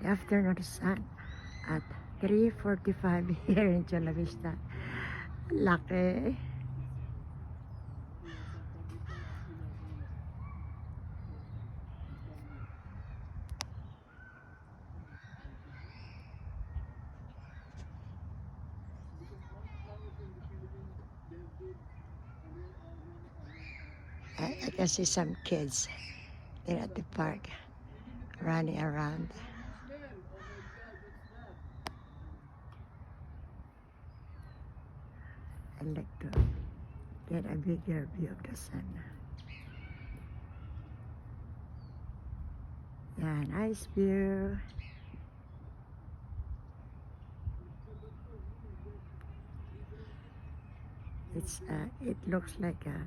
the afternoon sun at 3:45 here in Chula Vista. Laki. I can see some kids there at the park running around. I'd like to get a bigger view of the sun. Yeah, nice view. It looks like a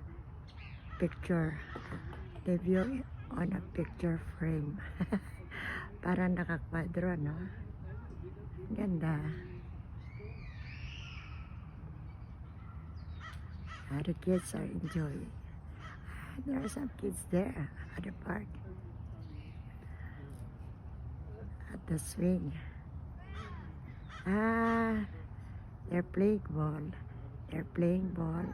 picture, the view on a picture frame. Parang nakakwadro, no? Ganda. The kids are enjoying. There are some kids there at the park, at the swing. They're playing ball. They're playing ball.